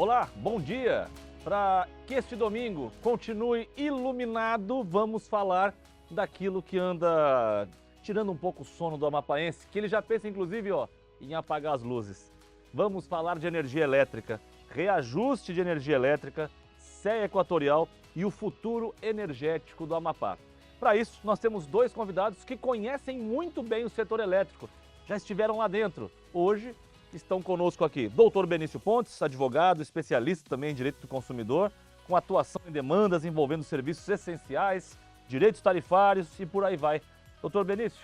Olá, bom dia! Para que este domingo continue iluminado, vamos falar daquilo que anda tirando um pouco o sono do amapaense, que ele já pensa inclusive em apagar as luzes. Vamos falar de energia elétrica, reajuste de energia elétrica, CEA Equatorial e o futuro energético do Amapá. Para isso, nós temos dois convidados que conhecem muito bem o setor elétrico, já estiveram lá dentro. Hoje estão conosco aqui Dr. Benício Pontes, advogado, especialista também em direito do consumidor, com atuação em demandas envolvendo serviços essenciais, direitos tarifários e por aí vai. Dr. Benício,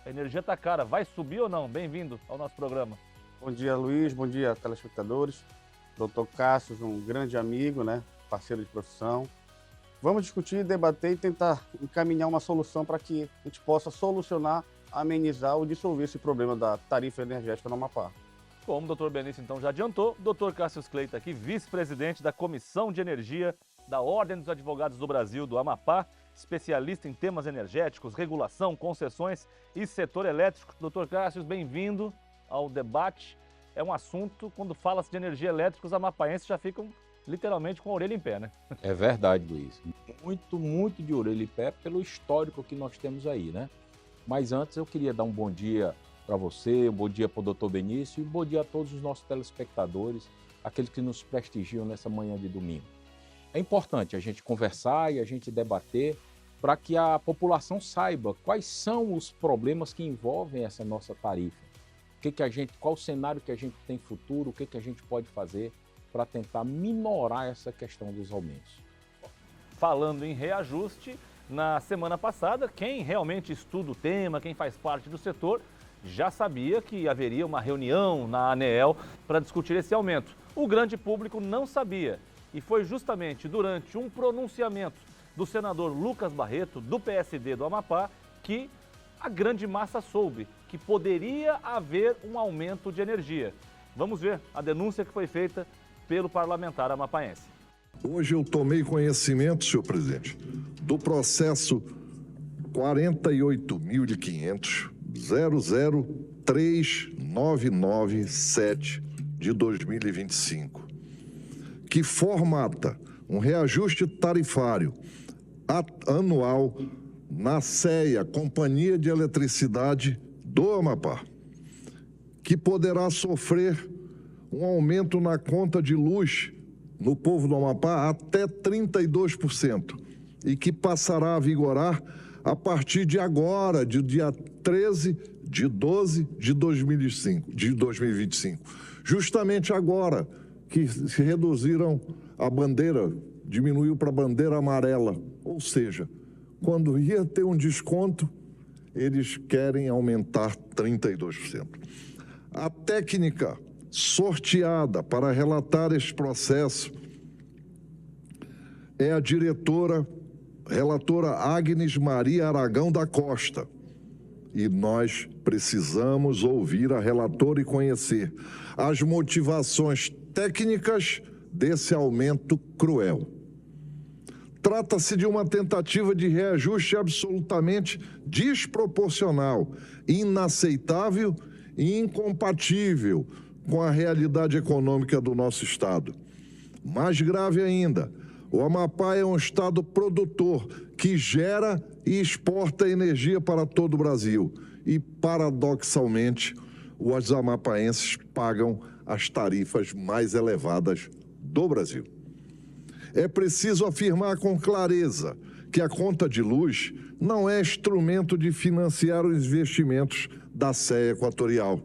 a energia está cara, vai subir ou não? Bem-vindo ao nosso programa. Bom dia, Luiz, bom dia, telespectadores. Dr. Cássio, um grande amigo, parceiro de profissão. Vamos discutir, debater e tentar encaminhar uma solução para que a gente possa solucionar, amenizar ou dissolver esse problema da tarifa energética no Amapá. Como o Dr. Benício então já adiantou, Dr. Cássio Cleita aqui, vice-presidente da Comissão de Energia da Ordem dos Advogados do Brasil, do Amapá, especialista em temas energéticos, regulação, concessões e setor elétrico. Dr. Cássio, bem-vindo ao debate. É um assunto, quando fala-se de energia elétrica, os amapaenses já ficam literalmente com a orelha em pé, né? É verdade, Luiz. Muito de orelha em pé pelo histórico que nós temos aí, né? Mas antes eu queria dar um bom dia para você, um bom dia para o Dr. Benício e um bom dia a todos os nossos telespectadores, aqueles que nos prestigiam nessa manhã de domingo. É importante a gente conversar e a gente debater para que a população saiba quais são os problemas que envolvem essa nossa tarifa. Qual o cenário que a gente tem futuro, o que a gente pode fazer para tentar minorar essa questão dos aumentos. Falando em reajuste, na semana passada, quem realmente estuda o tema, quem faz parte do setor, já sabia que haveria uma reunião na ANEEL para discutir esse aumento. O grande público não sabia e foi justamente durante um pronunciamento do senador Lucas Barreto, do PSD do Amapá, que a grande massa soube que poderia haver um aumento de energia. Vamos ver a denúncia que foi feita pelo parlamentar amapaense. Hoje eu tomei conhecimento, senhor presidente, do processo 48.500.003.997 de 2025, que formata um reajuste tarifário anual na CEA, Companhia de Eletricidade do Amapá, que poderá sofrer um aumento na conta de luz no povo do Amapá até 32% e que passará a vigorar a partir de agora, de dia 13 de 12 de 2025. Justamente agora que se reduziram a bandeira, diminuiu para a bandeira amarela, ou seja, quando ia ter um desconto, eles querem aumentar 32%. A técnica sorteada para relatar este processo é a relatora Agnes Maria Aragão da Costa. E nós precisamos ouvir a relatora e conhecer as motivações técnicas desse aumento cruel. Trata-se de uma tentativa de reajuste absolutamente desproporcional, inaceitável e incompatível com a realidade econômica do nosso estado. Mais grave ainda, o Amapá é um estado produtor que gera e exporta energia para todo o Brasil e, paradoxalmente, os amapaenses pagam as tarifas mais elevadas do Brasil. É preciso afirmar com clareza que a conta de luz não é instrumento de financiar os investimentos da CEA Equatorial.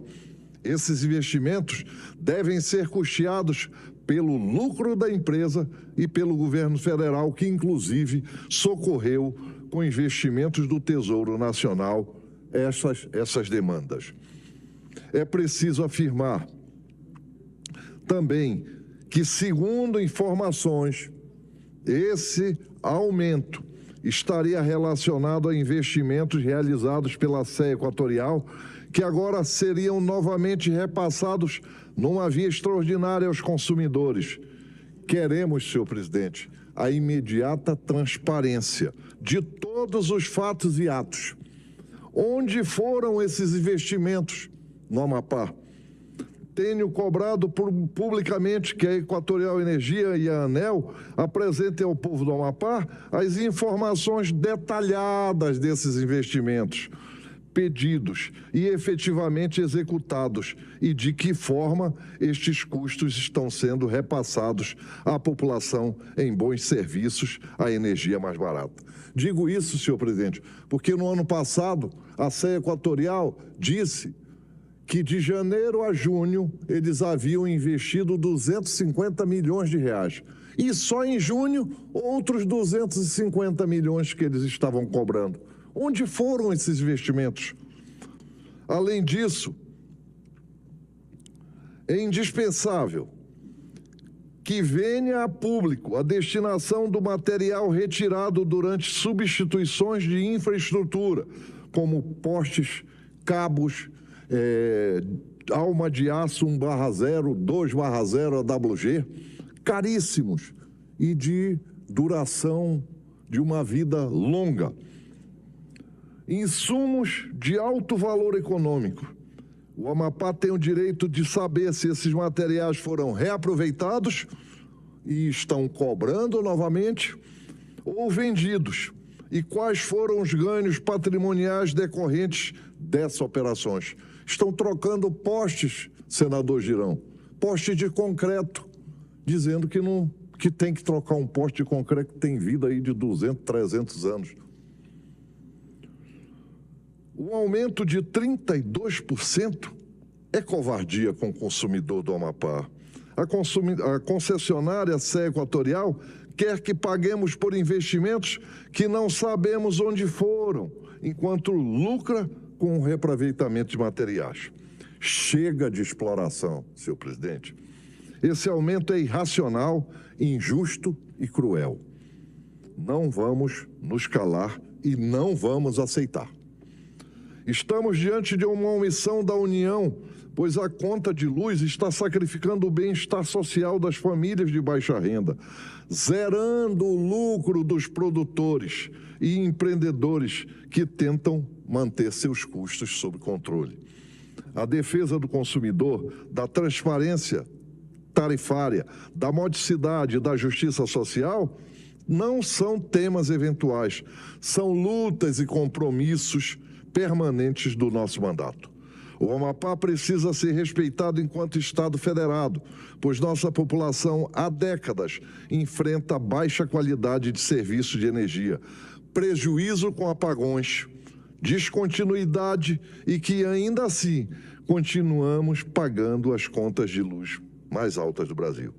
Esses investimentos devem ser custeados pelo lucro da empresa e pelo governo federal, que inclusive socorreu com investimentos do Tesouro Nacional essas demandas. É preciso afirmar também que, segundo informações, esse aumento estaria relacionado a investimentos realizados pela CEA Equatorial, que agora seriam novamente repassados numa via extraordinária aos consumidores. Queremos, senhor presidente, a imediata transparência de todos os fatos e atos. Onde foram esses investimentos no Amapá? Tenho cobrado publicamente que a Equatorial Energia e a ANEEL apresentem ao povo do Amapá as informações detalhadas desses investimentos pedidos e efetivamente executados e de que forma estes custos estão sendo repassados à população em bons serviços, à energia mais barata. Digo isso, senhor presidente, porque no ano passado a CE Equatorial disse que de janeiro a junho eles haviam investido 250 milhões de reais. E só em junho, outros 250 milhões que eles estavam cobrando. Onde foram esses investimentos? Além disso, é indispensável que venha a público a destinação do material retirado durante substituições de infraestrutura, como postes, cabos, alma de aço 1/0, 2/0 AWG, caríssimos e de duração de uma vida longa. Insumos de alto valor econômico. O Amapá tem o direito de saber se esses materiais foram reaproveitados e estão cobrando novamente ou vendidos. E quais foram os ganhos patrimoniais decorrentes dessas operações. Estão trocando postes, senador Girão, postes de concreto, dizendo que tem que trocar um poste de concreto que tem vida aí de 200, 300 anos. O aumento de 32% é covardia com o consumidor do Amapá. A concessionária CE Equatorial quer que paguemos por investimentos que não sabemos onde foram, enquanto lucra com o reaproveitamento de materiais. Chega de exploração, senhor presidente. Esse aumento é irracional, injusto e cruel. Não vamos nos calar e não vamos aceitar. Estamos diante de uma omissão da União, pois a conta de luz está sacrificando o bem-estar social das famílias de baixa renda, zerando o lucro dos produtores e empreendedores que tentam manter seus custos sob controle. A defesa do consumidor, da transparência tarifária, da modicidade e da justiça social não são temas eventuais, são lutas e compromissos permanentes do nosso mandato. O Amapá precisa ser respeitado enquanto Estado federado, pois nossa população há décadas enfrenta baixa qualidade de serviço de energia, prejuízo com apagões, descontinuidade e que ainda assim continuamos pagando as contas de luz mais altas do Brasil.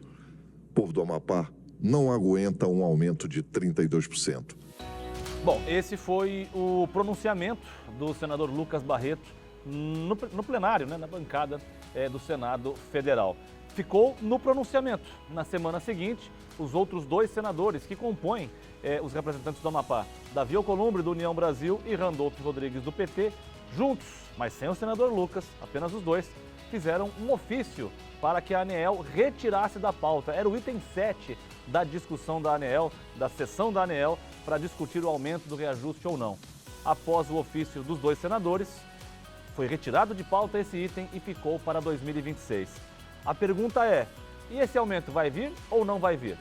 O povo do Amapá não aguenta um aumento de 32%. Bom, esse foi o pronunciamento do senador Lucas Barreto no plenário, na bancada do Senado Federal. Ficou no pronunciamento. Na semana seguinte, os outros dois senadores que compõem os representantes do Amapá, Davi Alcolumbre, do União Brasil, e Randolfo Rodrigues, do PT, juntos, mas sem o senador Lucas, apenas os dois, fizeram um ofício para que a ANEEL retirasse da pauta. Era o item 7 da discussão da ANEEL, da sessão da ANEEL, para discutir o aumento do reajuste ou não. Após o ofício dos dois senadores, foi retirado de pauta esse item e ficou para 2026. A pergunta é, e esse aumento vai vir ou não vai vir?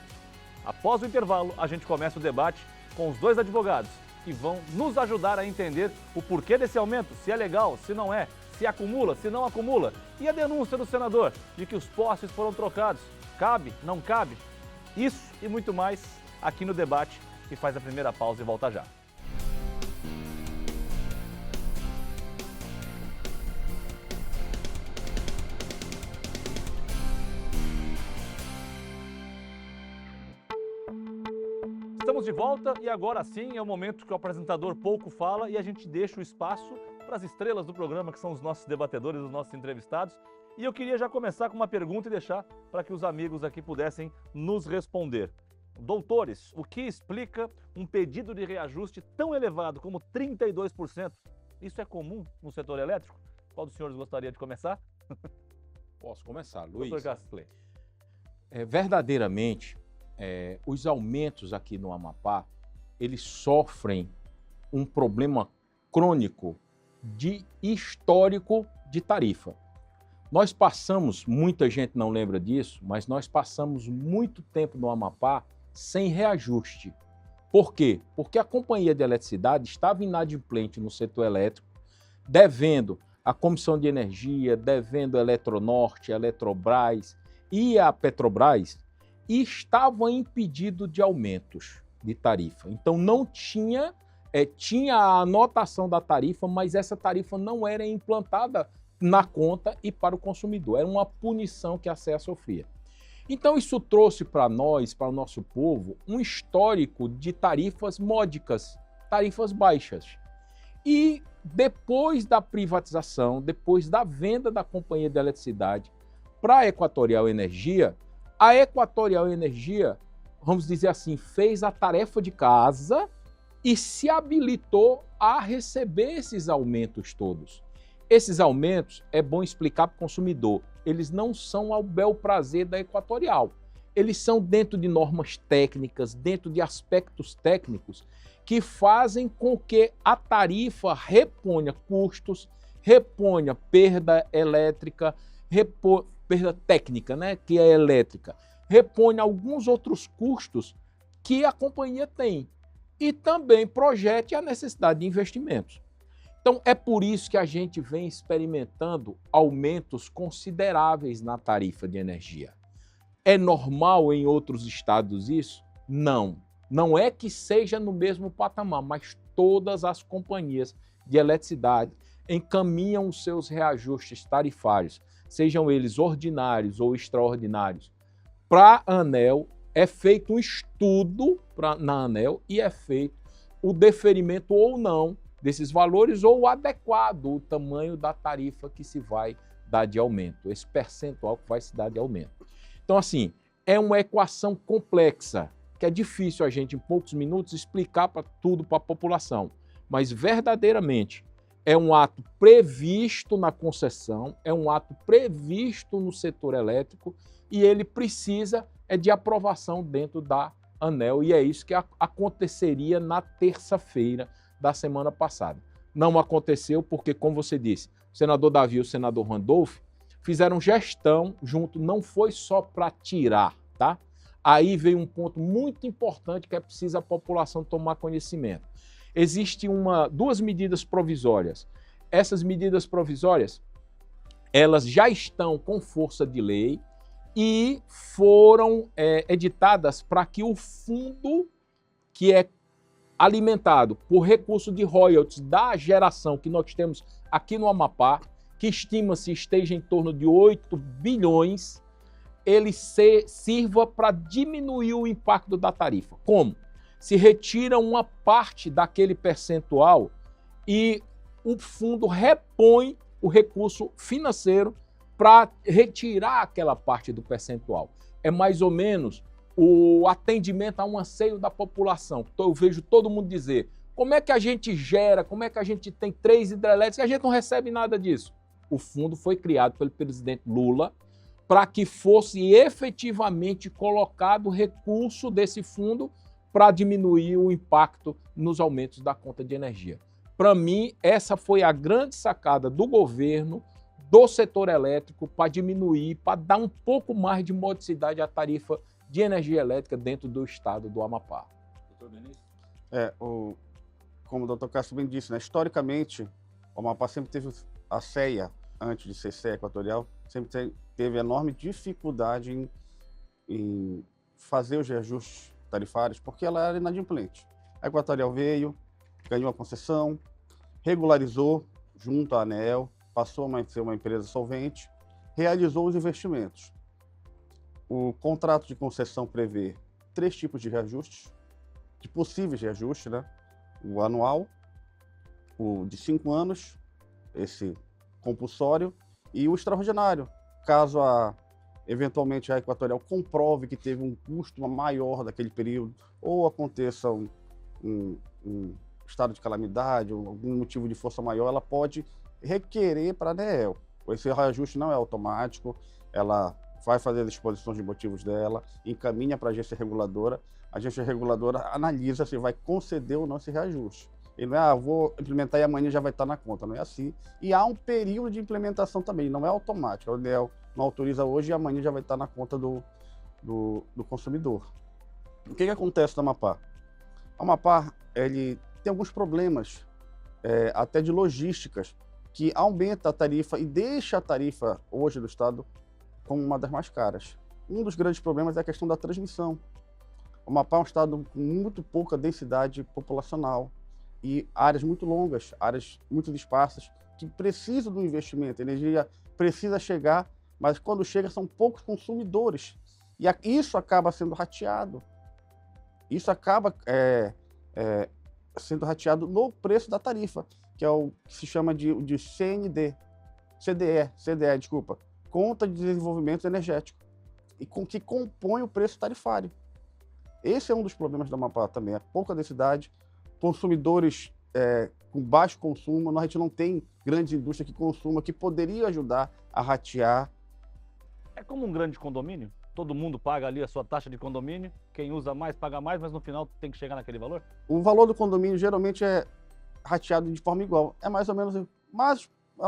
Após o intervalo, a gente começa o debate com os dois advogados, que vão nos ajudar a entender o porquê desse aumento, se é legal, se não é, se acumula, se não acumula. E a denúncia do senador de que os postes foram trocados. Cabe, não cabe? Isso e muito mais aqui no debate, que faz a primeira pausa e volta já. Estamos de volta e agora sim é o momento que o apresentador pouco fala e a gente deixa o espaço para as estrelas do programa, que são os nossos debatedores, os nossos entrevistados. E eu queria já começar com uma pergunta e deixar para que os amigos aqui pudessem nos responder. Doutores, o que explica um pedido de reajuste tão elevado como 32%? Isso é comum no setor elétrico? Qual dos senhores gostaria de começar? Posso começar, Luiz? Doutor Castley. Verdadeiramente, os aumentos aqui no Amapá, eles sofrem um problema crônico de histórico de tarifa. Nós passamos, muita gente não lembra disso, mas nós passamos muito tempo no Amapá sem reajuste. Por quê? Porque a companhia de eletricidade estava inadimplente no setor elétrico, devendo a Comissão de Energia, devendo a Eletronorte, a Eletrobras e a Petrobras, e estavam impedidos de aumentos de tarifa. Então não tinha, tinha a anotação da tarifa, mas essa tarifa não era implantada na conta e para o consumidor. Era uma punição que a CEA sofria. Então isso trouxe para nós, para o nosso povo, um histórico de tarifas módicas, tarifas baixas. E depois da privatização, depois da venda da companhia de eletricidade para a Equatorial Energia, a Equatorial Energia, vamos dizer assim, fez a tarefa de casa e se habilitou a receber esses aumentos todos. Esses aumentos, é bom explicar para o consumidor, eles não são ao bel prazer da Equatorial. Eles são dentro de normas técnicas, dentro de aspectos técnicos, que fazem com que a tarifa reponha custos, reponha perda elétrica, perda técnica, né, que é elétrica, reponha alguns outros custos que a companhia tem e também projete a necessidade de investimentos. Então, é por isso que a gente vem experimentando aumentos consideráveis na tarifa de energia. É normal em outros estados isso? Não. Não é que seja no mesmo patamar, mas todas as companhias de eletricidade encaminham os seus reajustes tarifários, sejam eles ordinários ou extraordinários. Para a ANEEL, é feito um estudo na ANEEL e é feito o deferimento ou não desses valores ou o adequado, o tamanho da tarifa que se vai dar de aumento, esse percentual que vai se dar de aumento. Então, assim, é uma equação complexa, que é difícil a gente, em poucos minutos, explicar tudo para a população. Mas, verdadeiramente, é um ato previsto na concessão, é um ato previsto no setor elétrico e ele precisa de aprovação dentro da ANEEL. E é isso que aconteceria na terça-feira da semana passada. Não aconteceu porque, como você disse, o senador Davi e o senador Randolph fizeram gestão junto, não foi só para tirar, tá? Aí veio um ponto muito importante que é preciso a população tomar conhecimento. Existem duas medidas provisórias. Essas medidas provisórias, elas já estão com força de lei e foram editadas para que o fundo que é alimentado por recurso de royalties da geração que nós temos aqui no Amapá, que estima-se esteja em torno de 8 bilhões, ele sirva para diminuir o impacto da tarifa. Como? Se retira uma parte daquele percentual e o fundo repõe o recurso financeiro para retirar aquela parte do percentual. É mais ou menos o atendimento a um anseio da população. Eu vejo todo mundo dizer, como é que a gente gera, como é que a gente tem 3 hidrelétricas, a gente não recebe nada disso. O fundo foi criado pelo presidente Lula para que fosse efetivamente colocado recurso desse fundo para diminuir o impacto nos aumentos da conta de energia. Para mim, essa foi a grande sacada do governo, do setor elétrico, para diminuir, para dar um pouco mais de modicidade à tarifa de energia elétrica dentro do estado do Amapá. Doutor Benício? Como o doutor Cássio bem disse, né, historicamente, o Amapá sempre teve a CEA, antes de ser CEA Equatorial, sempre teve enorme dificuldade em fazer os reajustes tarifários, porque ela era inadimplente. A Equatorial veio, ganhou a concessão, regularizou junto à ANEEL, passou a ser uma empresa solvente, realizou os investimentos. O contrato de concessão prevê 3 tipos de reajustes, de possíveis reajustes, né? O anual, o de 5 anos, esse compulsório, e o extraordinário, caso eventualmente a Equatorial comprove que teve um custo maior daquele período, ou aconteça um estado de calamidade, ou algum motivo de força maior, ela pode requerer para a ANEEL. Esse reajuste não é automático, ela vai fazer as exposições de motivos dela, encaminha para a agência reguladora analisa se vai conceder ou não esse reajuste. Ele não é, vou implementar e amanhã já vai estar na conta, não é assim. E há um período de implementação também, não é automático. A ANEEL não autoriza hoje e amanhã já vai estar na conta do consumidor. O que acontece no Amapá? O Amapá, ele tem alguns problemas, até de logísticas, que aumenta a tarifa e deixa a tarifa hoje do Estado como uma das mais caras. Um dos grandes problemas é a questão da transmissão. O Amapá é um estado com muito pouca densidade populacional e áreas muito longas, áreas muito esparsas, que precisam do investimento. A energia precisa chegar, mas quando chega são poucos consumidores. E isso acaba sendo rateado. Isso acaba sendo rateado no preço da tarifa, que é o que se chama de CDE, desculpa, Conta de Desenvolvimento Energético, e que compõe o preço tarifário. Esse é um dos problemas da Amapá também, a pouca densidade, consumidores com baixo consumo, a gente não tem grande indústria que consuma, que poderia ajudar a ratear. É como um grande condomínio? Todo mundo paga ali a sua taxa de condomínio, quem usa mais paga mais, mas no final tem que chegar naquele valor? O valor do condomínio geralmente é rateado de forma igual, é mais ou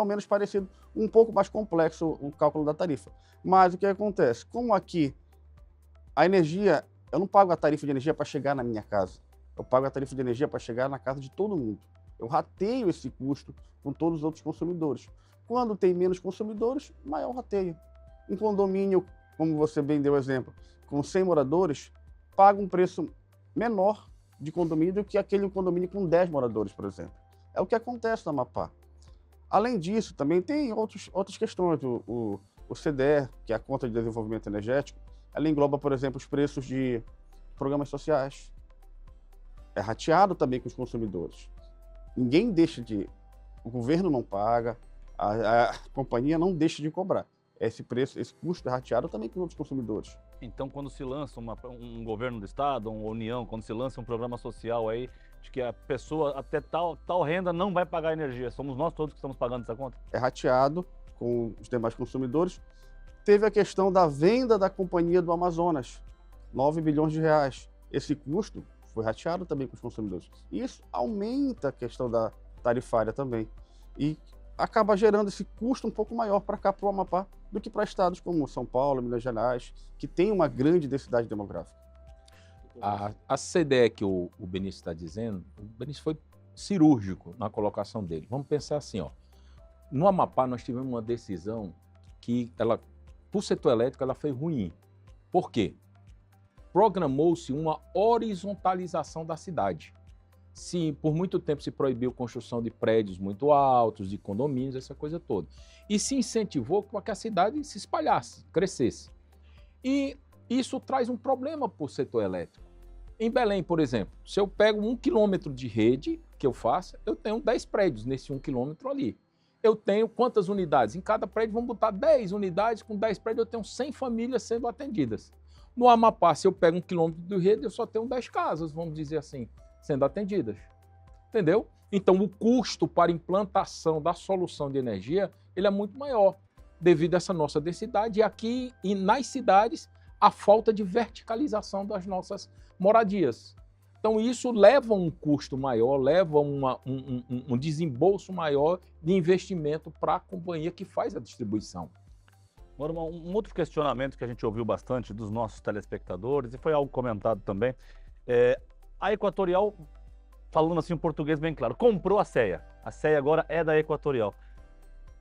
menos parecido, um pouco mais complexo o cálculo da tarifa. Mas o que acontece? Como aqui a energia, eu não pago a tarifa de energia para chegar na minha casa, eu pago a tarifa de energia para chegar na casa de todo mundo. Eu rateio esse custo com todos os outros consumidores. Quando tem menos consumidores, maior o rateio. Um condomínio, como você bem deu exemplo, com 100 moradores, paga um preço menor de condomínio do que aquele condomínio com 10 moradores, por exemplo. É o que acontece no Amapá. Além disso, também tem outras questões. O CDE, que é a Conta de Desenvolvimento Energético, ela engloba, por exemplo, os preços de programas sociais. É rateado também com os consumidores. Ninguém deixa de... O governo não paga, a companhia não deixa de cobrar. Esse custo é rateado também com outros consumidores. Então, quando se lança um governo do estado, uma união, quando se lança um programa social aí, de que a pessoa até tal renda não vai pagar energia, somos nós todos que estamos pagando essa conta? É rateado com os demais consumidores. Teve a questão da venda da Companhia do Amazonas, 9 bilhões de reais. Esse custo foi rateado também com os consumidores. E isso aumenta a questão da tarifária também. E acaba gerando esse custo um pouco maior para cá, para o Amapá, do que para estados como São Paulo, Minas Gerais, que tem uma grande densidade demográfica. A CDE que o Benício está dizendo, o Benício foi cirúrgico na colocação dele. Vamos pensar assim, ó. No Amapá nós tivemos uma decisão que ela, para o setor elétrico, ela foi ruim. Por quê? Programou-se uma horizontalização da cidade. Se por muito tempo se proibiu a construção de prédios muito altos, de condomínios, essa coisa toda. E se incentivou para que a cidade se espalhasse, crescesse. E isso traz um problema para o setor elétrico. Em Belém, por exemplo, se eu pego 1 quilômetro de rede que eu faço, eu tenho 10 prédios nesse 1 quilômetro ali. Eu tenho quantas unidades? Em cada prédio vamos botar 10 unidades, com 10 prédios eu tenho 100 famílias sendo atendidas. No Amapá, se eu pego 1 quilômetro de rede, eu só tenho 10 casas, vamos dizer assim, sendo atendidas. Entendeu? Então, o custo para implantação da solução de energia, ele é muito maior, devido a essa nossa densidade. E aqui, e nas cidades, a falta de verticalização das nossas moradias. Então, isso leva a um custo maior, leva a um desembolso maior de investimento para a companhia que faz a distribuição. Agora, um outro questionamento que a gente ouviu bastante dos nossos telespectadores, e foi algo comentado também, a Equatorial, falando assim em português bem claro, comprou a CEA. A CEA agora é da Equatorial.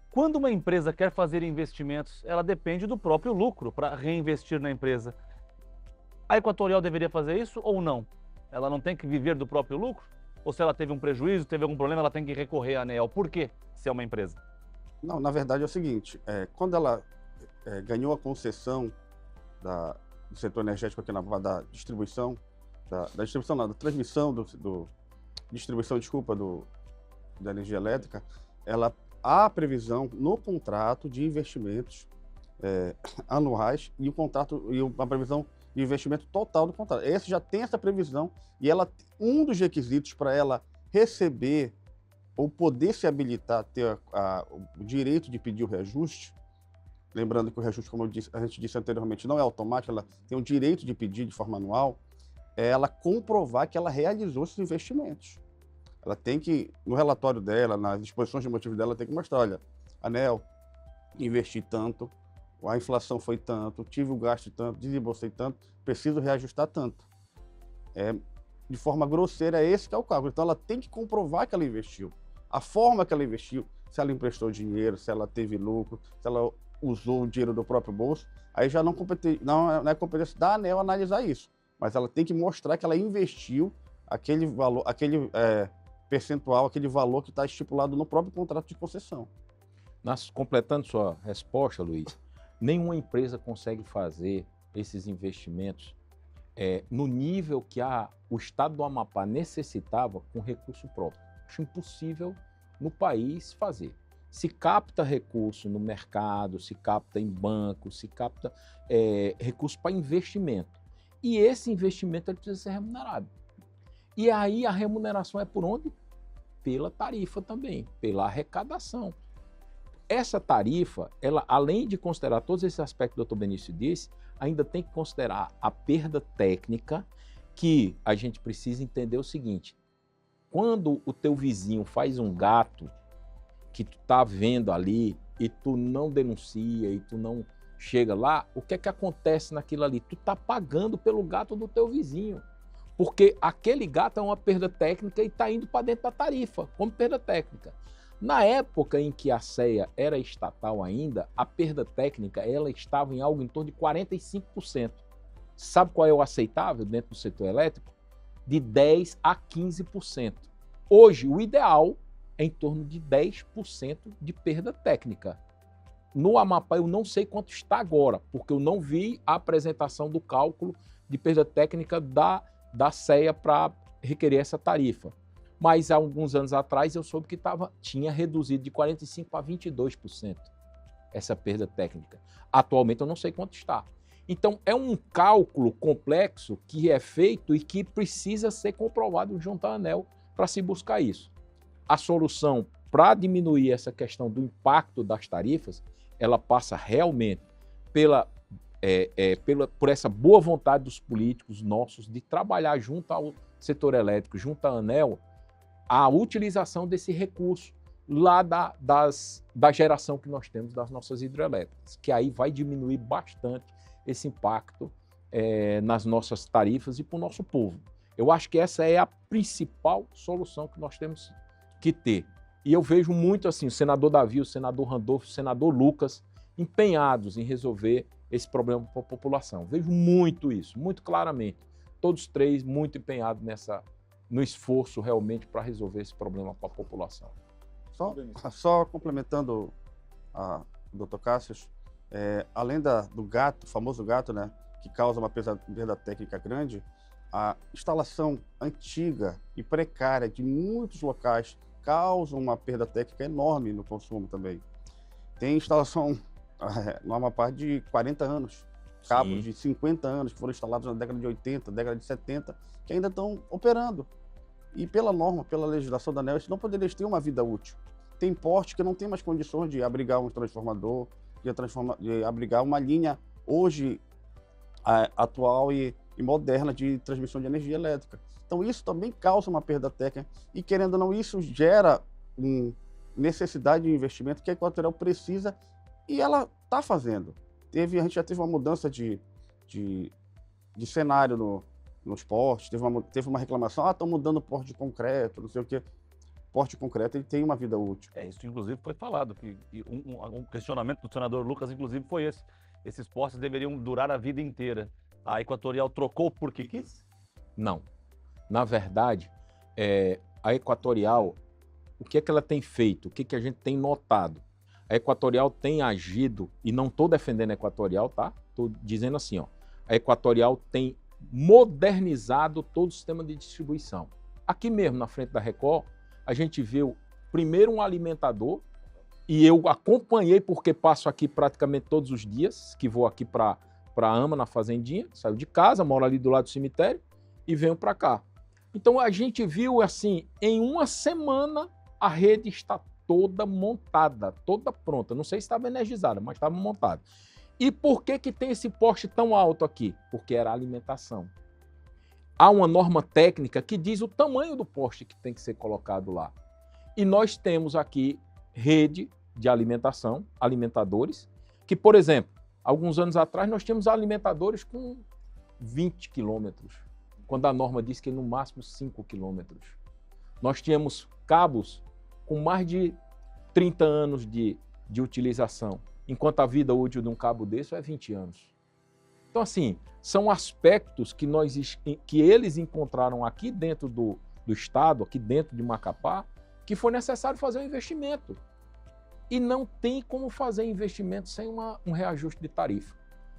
Quando uma empresa quer fazer investimentos, ela depende do próprio lucro para reinvestir na empresa. A Equatorial deveria fazer isso ou não? Ela não tem que viver do próprio lucro? Ou se ela teve um prejuízo, teve algum problema, ela tem que recorrer à ANEEL? Por quê, se é uma empresa? Não, na verdade é o seguinte, quando ela ganhou a concessão do setor energético aqui da distribuição, da transmissão, da energia elétrica, há a previsão no contrato de investimentos anuais e uma previsão de investimento total do contrato. Esse já tem essa previsão e um dos requisitos para ela receber ou poder se habilitar a ter o direito de pedir o reajuste, lembrando que o reajuste, como a gente disse anteriormente, não é automático, ela tem o direito de pedir de forma anual, ela comprovar que ela realizou esses investimentos. Ela tem que, no relatório dela, nas exposições de motivos dela, tem que mostrar, olha, ANEEL, investi tanto, a inflação foi tanto, tive o gasto tanto, desembolsei tanto, preciso reajustar tanto. De forma grosseira, é esse que é o cálculo. Então, ela tem que comprovar que ela investiu. A forma que ela investiu, se ela emprestou dinheiro, se ela teve lucro, se ela usou o dinheiro do próprio bolso, aí já não é competência da ANEEL analisar isso. Mas ela tem que mostrar que ela investiu aquele valor, percentual, aquele valor que está estipulado no próprio contrato de concessão. Completando sua resposta, Luiz, nenhuma empresa consegue fazer esses investimentos no nível que o Estado do Amapá necessitava com recurso próprio. Acho impossível no país fazer. Se capta recurso no mercado, se capta em banco, se capta recurso para investimento. E esse investimento ele precisa ser remunerado. E aí a remuneração é por onde? Pela tarifa também, pela arrecadação. Essa tarifa, ela, além de considerar todos esses aspectos que o Dr. Benício disse, ainda tem que considerar a perda técnica, que a gente precisa entender o seguinte: quando o teu vizinho faz um gato que tu tá vendo ali e tu não denuncia e tu não chega lá, o que é que acontece naquilo ali? Tu tá pagando pelo gato do teu vizinho, porque aquele gato é uma perda técnica e está indo para dentro da tarifa, como perda técnica. Na época em que a CEA era estatal ainda, a perda técnica ela estava em algo em torno de 45%. Sabe qual é o aceitável dentro do setor elétrico? De 10% a 15%. Hoje, o ideal é em torno de 10% de perda técnica. No Amapá, eu não sei quanto está agora, porque eu não vi a apresentação do cálculo de perda técnica da CEA para requerer essa tarifa. Mas há alguns anos atrás eu soube que tinha reduzido de 45% para 22% essa perda técnica. Atualmente eu não sei quanto está. Então é um cálculo complexo que é feito e que precisa ser comprovado junto à ANEEL para se buscar isso. A solução para diminuir essa questão do impacto das tarifas, ela passa realmente por essa boa vontade dos políticos nossos de trabalhar junto ao setor elétrico, junto à ANEEL, a utilização desse recurso lá da geração que nós temos das nossas hidrelétricas, que aí vai diminuir bastante esse impacto nas nossas tarifas e para o nosso povo. Eu acho que essa é a principal solução que nós temos que ter. E eu vejo muito assim, o senador Davi, o senador Randolfo, o senador Lucas, empenhados em resolver esse problema para a população. Vejo muito isso, muito claramente. Todos três muito empenhados no esforço realmente para resolver esse problema para a população. Só complementando o Dr. Cássio, além do gato, famoso gato, né, que causa uma perda técnica grande, a instalação antiga e precária de muitos locais causa uma perda técnica enorme no consumo também. Tem instalação no Amapá de 40 anos, cabos Sim. de 50 anos que foram instalados na década de 80, década de 70, que ainda estão operando. E pela norma, pela legislação da ANEEL, isso não poderia ter uma vida útil. Tem porte que não tem mais condições de abrigar um transformador, de abrigar uma linha hoje atual e moderna de transmissão de energia elétrica. Então isso também causa uma perda técnica e, querendo ou não, isso gera necessidade de investimento que a Equatorial precisa e ela está fazendo. A gente já teve uma mudança de cenário nos portes, teve uma reclamação, estão mudando o porte de concreto, não sei o quê. Porte de concreto ele tem uma vida útil. Isso inclusive foi falado, que um questionamento do senador Lucas inclusive foi esse. Esses postes deveriam durar a vida inteira. A Equatorial trocou porque quis? Não. Na verdade, a Equatorial, o que é que ela tem feito? O que a gente tem notado? A Equatorial tem agido, e não estou defendendo a Equatorial, tá? Estou dizendo assim, ó, a Equatorial tem modernizado todo o sistema de distribuição. Aqui mesmo, na frente da Record, a gente viu primeiro um alimentador, e eu acompanhei porque passo aqui praticamente todos os dias, que vou aqui para Ama, na fazendinha, saio de casa, moro ali do lado do cemitério e venho para cá. Então a gente viu assim, em uma semana a rede está toda montada, toda pronta. Não sei se estava energizada, mas estava montada. E por que tem esse poste tão alto aqui? Porque era alimentação. há uma norma técnica que diz o tamanho do poste que tem que ser colocado lá. E nós temos aqui rede de alimentação, alimentadores, que, por exemplo, alguns anos atrás nós tínhamos alimentadores com 20 quilômetros, quando a norma diz que no máximo 5 quilômetros. Nós tínhamos cabos com mais de 30 anos de utilização, enquanto a vida útil de um cabo desse é 20 anos. Então, assim, são aspectos que eles encontraram aqui dentro do Estado, aqui dentro de Macapá, que foi necessário fazer um investimento. E não tem como fazer investimento sem um reajuste de tarifa.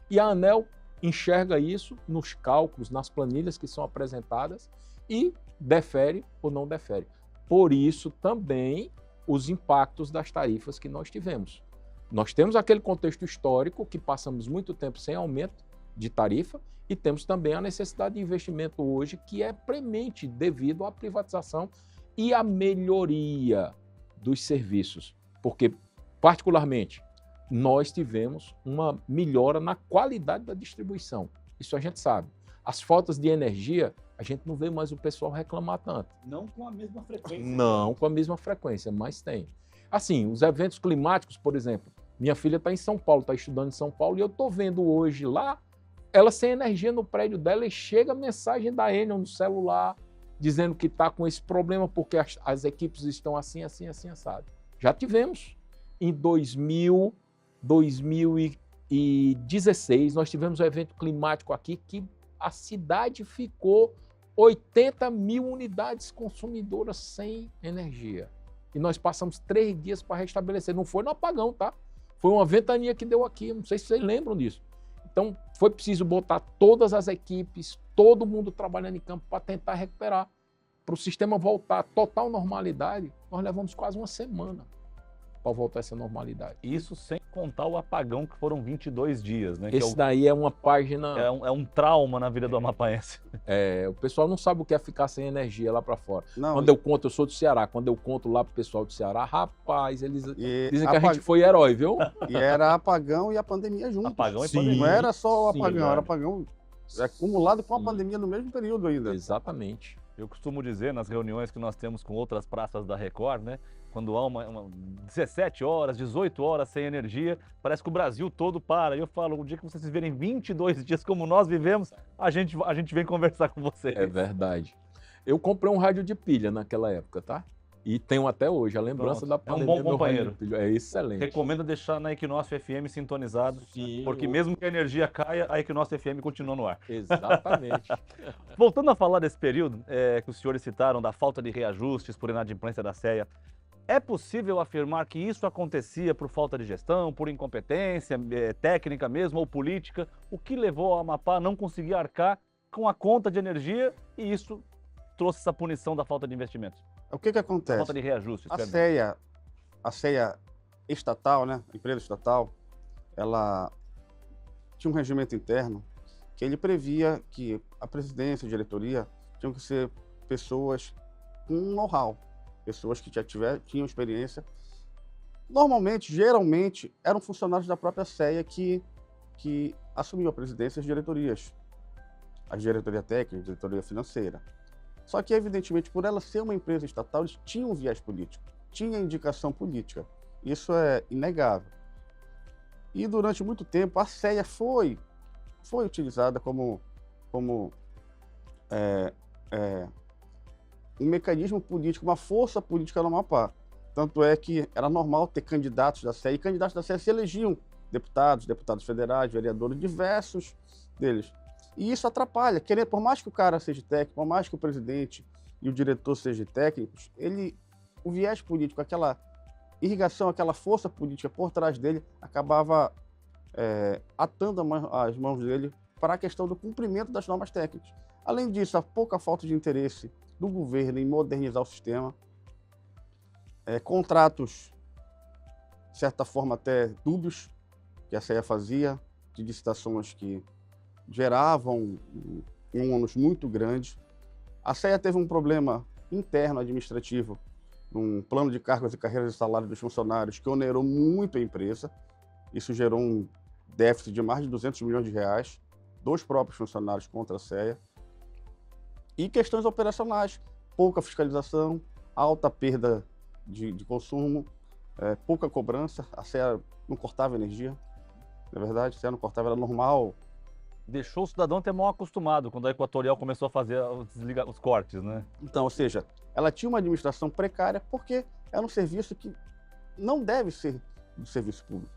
E a ANEEL enxerga isso nos cálculos, nas planilhas que são apresentadas e defere ou não defere. Por isso, também, os impactos das tarifas que nós tivemos. Nós temos aquele contexto histórico que passamos muito tempo sem aumento de tarifa e temos também a necessidade de investimento hoje que é premente devido à privatização e à melhoria dos serviços. Porque, particularmente, nós tivemos uma melhora na qualidade da distribuição. Isso a gente sabe. As faltas de energia, a gente não vê mais o pessoal reclamar tanto. Não com a mesma frequência. Não com a mesma frequência, mas tem. Assim, os eventos climáticos, por exemplo, minha filha está em São Paulo, está estudando em São Paulo, e eu estou vendo hoje lá, ela sem energia no prédio dela, e chega a mensagem da Enel no celular, dizendo que está com esse problema porque as equipes estão assim, assim, assim, assado. Já tivemos. Em 2016, nós tivemos um evento climático aqui que a cidade ficou 80 mil unidades consumidoras sem energia. E nós passamos 3 dias para restabelecer. Não foi no apagão, tá? Foi uma ventania que deu aqui. Não sei se vocês lembram disso. Então, foi preciso botar todas as equipes, todo mundo trabalhando em campo para tentar recuperar. Para o sistema voltar à total normalidade, nós levamos quase uma semana para voltar a essa normalidade. Isso sem contar o apagão, que foram 22 dias, né? Esse daí é uma página... É um trauma na vida do amapaense. O pessoal não sabe o que é ficar sem energia lá para fora. Não, Quando eu conto, eu sou do Ceará, quando eu conto lá pro pessoal do Ceará, rapaz, eles dizem que a gente foi herói, viu? E era apagão e a pandemia juntos. Apagão e Sim. pandemia. Não era só o Sim, apagão, velho. era apagão acumulado com a Sim. pandemia no mesmo período ainda. Exatamente. Eu costumo dizer nas reuniões que nós temos com outras praças da Record, né? Quando há 17 horas, 18 horas sem energia, parece que o Brasil todo para. E eu falo, o dia que vocês viverem 22 dias como nós vivemos, a gente vem conversar com vocês. É verdade. Eu comprei um rádio de pilha naquela época, tá? E tenho até hoje a lembrança Pronto. da É um pandemia. bom meu rádio companheiro. de pilha. É excelente. Recomendo deixar na Equinócio FM sintonizado, Sim, porque mesmo que a energia caia, a Equinócio FM continua no ar. Exatamente. Voltando a falar desse período que os senhores citaram, da falta de reajustes por inadimplência da SEA, é possível afirmar que isso acontecia por falta de gestão, por incompetência técnica mesmo ou política, o que levou a Amapá a não conseguir arcar com a conta de energia e isso trouxe essa punição da falta de investimentos? O que A acontece? falta de reajustes, A perdão. SEA estatal, né, a empresa estatal, ela tinha um regimento interno que ele previa que a presidência e a diretoria tinham que ser pessoas com know-how, pessoas que já tinham experiência. Normalmente, geralmente, eram funcionários da própria SEA que assumiam a presidência e as diretorias. A diretoria técnica, a diretoria financeira. Só que, evidentemente, por ela ser uma empresa estatal, eles tinham um viés político, tinha indicação política. Isso é inegável. E durante muito tempo a SEA foi utilizada como um mecanismo político, uma força política no Amapá. Tanto é que era normal ter candidatos da SEA, e candidatos da SEA se elegiam deputados federais, vereadores, diversos deles. E isso atrapalha, por mais que o cara seja técnico, por mais que o presidente e o diretor sejam técnicos, o viés político, aquela irrigação, aquela força política por trás dele, acabava atando as mãos dele para a questão do cumprimento das normas técnicas. Além disso, a pouca falta de interesse do governo em modernizar o sistema, contratos, de certa forma até dúbios, que a SEA fazia, de licitações que geravam um ônus muito grande. A SEA teve um problema interno administrativo, um plano de cargos e carreiras e salários dos funcionários que onerou muito a empresa. Isso gerou um déficit de mais de 200 milhões de reais dos próprios funcionários contra a SEA. E questões operacionais, pouca fiscalização, alta perda de consumo, pouca cobrança, a CEA não cortava energia, na verdade, a CEA não cortava, era normal. Deixou o cidadão até mal acostumado quando a Equatorial começou a fazer os cortes, né? Então, ou seja, ela tinha uma administração precária porque era um serviço que não deve ser do serviço público.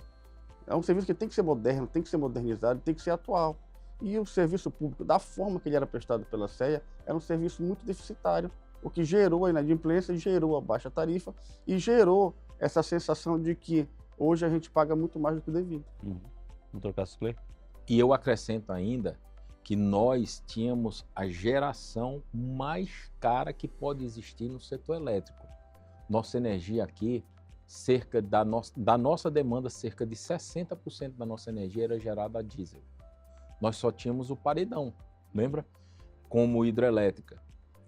É um serviço que tem que ser moderno, tem que ser modernizado, tem que ser atual. E o serviço público, da forma que ele era prestado pela CEA, era um serviço muito deficitário, o que gerou a inadimplência, gerou a baixa tarifa e gerou essa sensação de que hoje a gente paga muito mais do que o devido. Doutor Cassius Clay? E eu acrescento ainda que nós tínhamos a geração mais cara que pode existir no setor elétrico. Nossa energia aqui, da nossa demanda, cerca de 60% da nossa energia era gerada a diesel. Nós só tínhamos o paredão, lembra? Como hidrelétrica.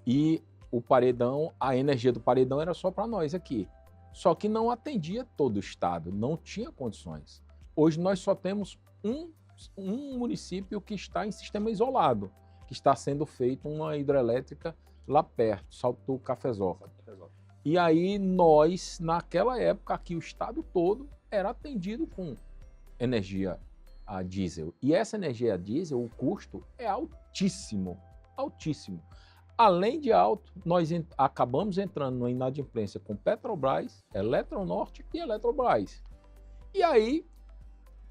E o paredão, a energia do paredão era só para nós aqui. Só que não atendia todo o estado, não tinha condições. Hoje nós só temos um município que está em sistema isolado, que está sendo feita uma hidrelétrica lá perto, Salto Cafezó. E aí nós, naquela época, aqui o estado todo era atendido com energia a diesel. E essa energia a diesel, o custo é altíssimo, altíssimo. Além de alto, nós acabamos entrando numa inadimplência com Petrobras, Eletronorte e Eletrobras. E aí,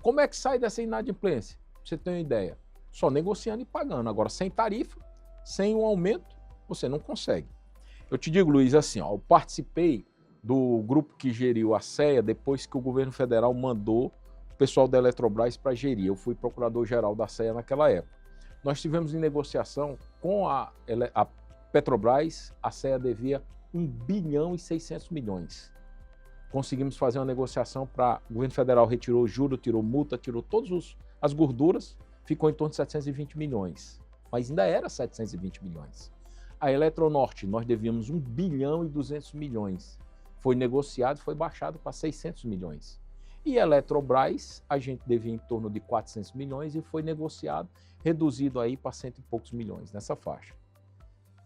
como é que sai dessa inadimplência? Pra você ter uma ideia. Só negociando e pagando. Agora, sem tarifa, sem um aumento, você não consegue. Eu te digo, Luiz, assim, ó, eu participei do grupo que geriu a CEA depois que o governo federal mandou o pessoal da Eletrobras para gerir. Eu fui procurador-geral da CEA naquela época. Nós tivemos em negociação com a Petrobras, a CEA devia 1 bilhão e 600 milhões. Conseguimos fazer uma negociação para o governo federal retirou juro, tirou multa, tirou todas as gorduras, ficou em torno de 720 milhões. Mas ainda era 720 milhões. A Eletronorte, nós devíamos 1 bilhão e 200 milhões. Foi negociado, foi baixado para 600 milhões. E a Eletrobras, a gente devia em torno de 400 milhões e foi negociado, reduzido aí para 100 e poucos milhões, nessa faixa.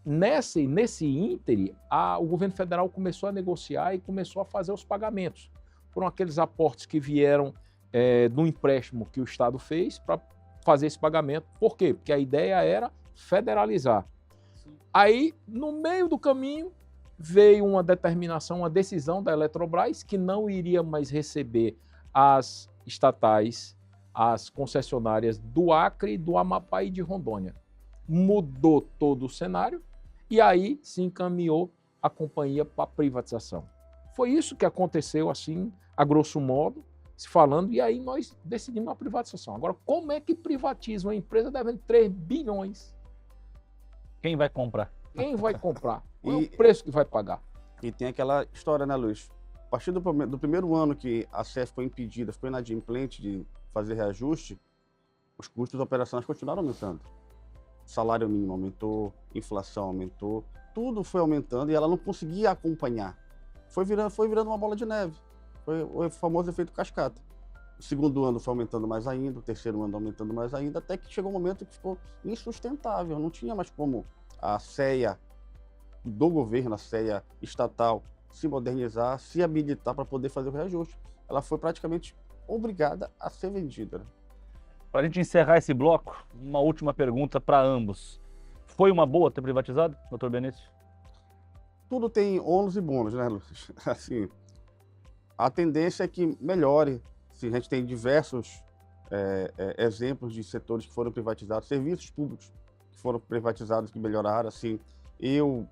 Nesse íntere, o governo federal começou a negociar e começou a fazer os pagamentos. Foram aqueles aportes que vieram do empréstimo que o Estado fez para fazer esse pagamento. Por quê? Porque a ideia era federalizar. Sim. Aí, no meio do caminho, veio uma determinação, uma decisão da Eletrobras que não iria mais receber as estatais, as concessionárias do Acre, do Amapá e de Rondônia. Mudou todo o cenário e aí se encaminhou a companhia para a privatização. Foi isso que aconteceu, assim, a grosso modo, se falando, e aí nós decidimos a privatização. Agora, como é que privatiza uma empresa devendo 3 bilhões? Quem vai comprar? Quem vai comprar? Qual é o preço que vai pagar? E tem aquela história, né, Luiz? A partir do primeiro ano que a CEF foi impedida, foi inadimplente de fazer reajuste, os custos operacionais continuaram aumentando. O salário mínimo aumentou, inflação aumentou, tudo foi aumentando e ela não conseguia acompanhar. Foi virando uma bola de neve. Foi o famoso efeito cascata. O segundo ano foi aumentando mais ainda, o terceiro ano aumentando mais ainda, até que chegou um momento que ficou insustentável. Não tinha mais como a CEA do governo, a CEA estatal, se modernizar, se habilitar para poder fazer o reajuste. Ela foi praticamente obrigada a ser vendida. Para a gente encerrar esse bloco, uma última pergunta para ambos. Foi uma boa ter privatizado, doutor Benício? Tudo tem ônus e bônus, né, Lúcio? Assim, a tendência é que melhore. A gente tem diversos exemplos de setores que foram privatizados, serviços públicos que foram privatizados, que melhoraram. Assim, eu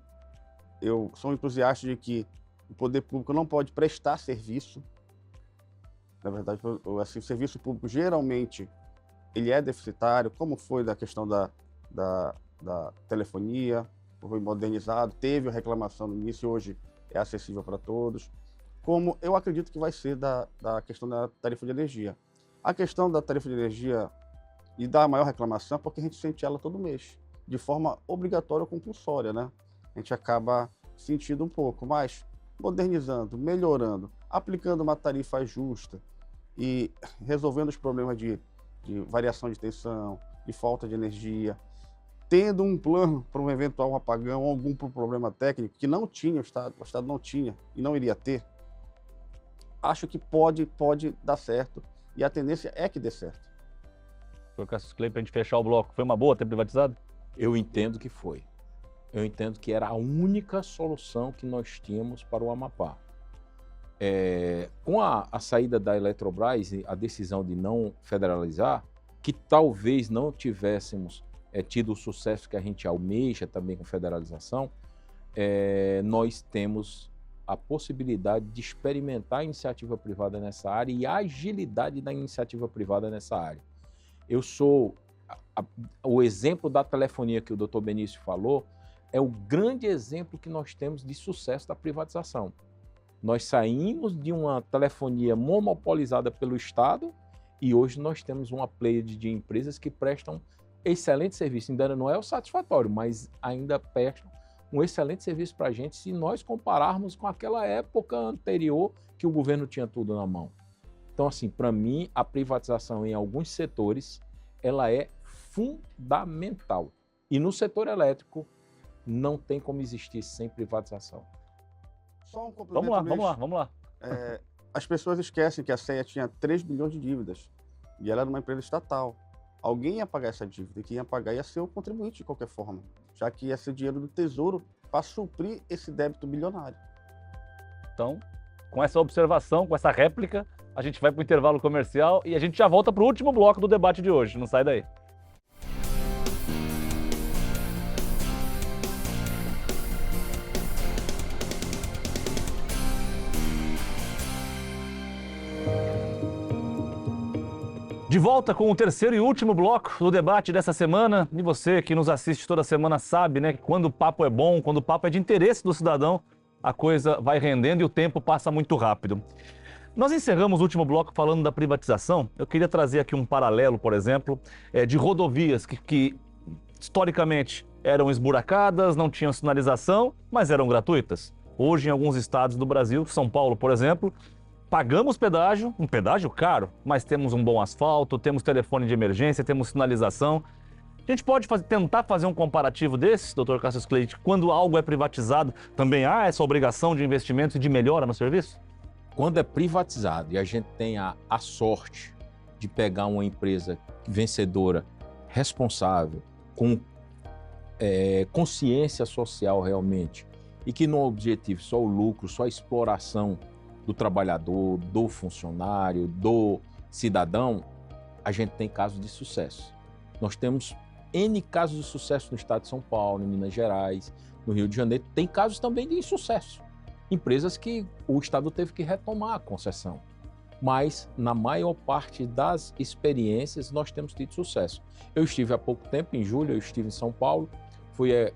sou entusiasta de que o poder público não pode prestar serviço. Na verdade, assim, o serviço público geralmente ele é deficitário, como foi da questão da telefonia, foi modernizado, teve a reclamação no início, hoje é acessível para todos. Como eu acredito que vai ser da questão da tarifa de energia. A questão da tarifa de energia e da maior reclamação é porque a gente sente ela todo mês, de forma obrigatória ou compulsória, né? A gente acaba sentindo um pouco, mas modernizando, melhorando, aplicando uma tarifa justa e resolvendo os problemas de variação de tensão, de falta de energia, tendo um plano para um eventual apagão ou algum problema técnico que não tinha o Estado não tinha e não iria ter, acho que pode dar certo e a tendência é que dê certo. Doutor Cassius Clay, para a gente fechar o bloco, foi uma boa ter privatizado? Eu entendo que foi. Eu entendo que era a única solução que nós tínhamos para o Amapá. Com a saída da Eletrobras e a decisão de não federalizar, que talvez não tivéssemos tido o sucesso que a gente almeja também com federalização, nós temos a possibilidade de experimentar a iniciativa privada nessa área e a agilidade da iniciativa privada nessa área. Eu sou... O exemplo da telefonia que o doutor Benício falou é o grande exemplo que nós temos de sucesso da privatização. Nós saímos de uma telefonia monopolizada pelo Estado e hoje nós temos uma pleiade de empresas que prestam excelente serviço. Ainda não é o satisfatório, mas ainda prestam um excelente serviço para a gente se nós compararmos com aquela época anterior que o governo tinha tudo na mão. Então, assim, para mim, a privatização em alguns setores, ela é fundamental. E no setor elétrico, não tem como existir sem privatização. Só um complemento. Vamos lá. As pessoas esquecem que a CEA tinha 3 bilhões de dívidas e ela era uma empresa estatal. Alguém ia pagar essa dívida e quem ia pagar ia ser o contribuinte de qualquer forma, já que ia ser dinheiro do Tesouro para suprir esse débito bilionário. Então, com essa observação, com essa réplica, a gente vai para o intervalo comercial e a gente já volta para o último bloco do debate de hoje. Não sai daí. De volta com o terceiro e último bloco do debate dessa semana. E você que nos assiste toda semana sabe, né, que quando o papo é bom, quando o papo é de interesse do cidadão, a coisa vai rendendo e o tempo passa muito rápido. Nós encerramos o último bloco falando da privatização. Eu queria trazer aqui um paralelo, por exemplo, de rodovias que historicamente eram esburacadas, não tinham sinalização, mas eram gratuitas. Hoje, em alguns estados do Brasil, São Paulo, por exemplo, pagamos pedágio, um pedágio caro, mas temos um bom asfalto, temos telefone de emergência, temos sinalização. A gente pode tentar fazer um comparativo desses, doutor Cassius Clay, quando algo é privatizado, também há essa obrigação de investimento e de melhora no serviço? Quando é privatizado e a gente tem a sorte de pegar uma empresa vencedora, responsável, com consciência social realmente, e que não é objetivo só o lucro, só a exploração do trabalhador, do funcionário, do cidadão, a gente tem casos de sucesso. Nós temos N casos de sucesso no estado de São Paulo, em Minas Gerais, no Rio de Janeiro. Tem casos também de insucesso. Empresas que o estado teve que retomar a concessão. Mas, na maior parte das experiências, nós temos tido sucesso. Eu estive há pouco tempo, em julho, eu estive em São Paulo,